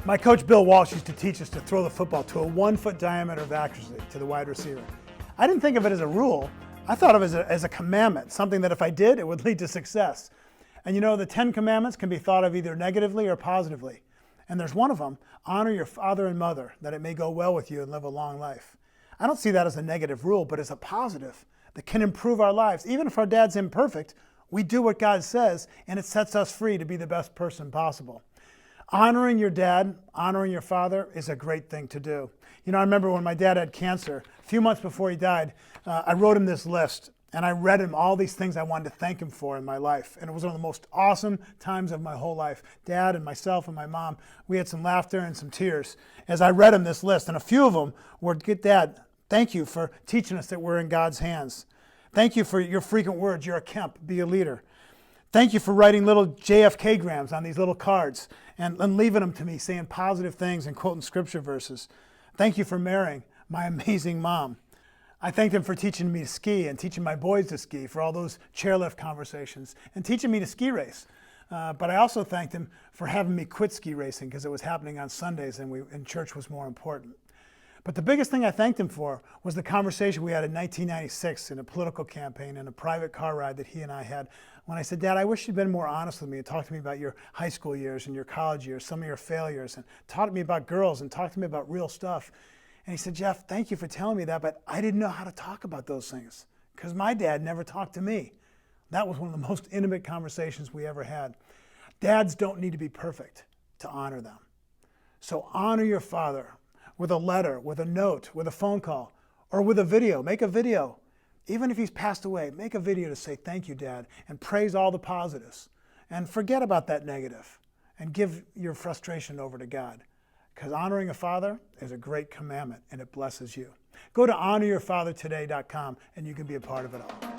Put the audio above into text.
My coach Bill Walsh used to teach us to throw the football to a 1 foot diameter of accuracy to the wide receiver. I didn't think of it as a rule. I thought of it as a commandment, something that if I did, it would lead to success. And you know, the 10 commandments can be thought of either negatively or positively. And there's one of them, honor your father and mother, that it may go well with you and live a long life. I don't see that as a negative rule, but as a positive that can improve our lives. Even if our dad's imperfect, we do what God says, and it sets us free to be the best person possible. Honoring your dad, honoring your father is a great thing to do. You know, I remember when my dad had cancer, a few months before he died, I wrote him this list, and I read him all these things I wanted to thank him for in my life. And it was one of the most awesome times of my whole life. Dad and myself and my mom, we had some laughter and some tears as I read him this list. And a few of them were, Dad, thank you for teaching us that we're in God's hands. Thank you for your frequent words. You're a Kemp. Be a leader. Thank you for writing little JFK grams on these little cards and leaving them to me, saying positive things and quoting scripture verses. Thank you for marrying my amazing mom. I thanked him for teaching me to ski and teaching my boys to ski, for all those chairlift conversations and teaching me to ski race. But I also thanked him for having me quit ski racing because it was happening on Sundays and church was more important. But the biggest thing I thanked him for was the conversation we had in 1996 in a political campaign in a private car ride that he and I had when I said, Dad, I wish you'd been more honest with me and talked to me about your high school years and your college years, some of your failures, and taught me about girls and talked to me about real stuff. And he said, Jeff, thank you for telling me that, but I didn't know how to talk about those things because my dad never talked to me. That was one of the most intimate conversations we ever had. Dads don't need to be perfect to honor them. So honor your father with a letter, with a note, with a phone call, or with a video. Make a video. Even if he's passed away, make a video to say, thank you, Dad, and praise all the positives. And forget about that negative, and give your frustration over to God. Because honoring a father is a great commandment, and it blesses you. Go to honoryourfathertoday.com, and you can be a part of it all.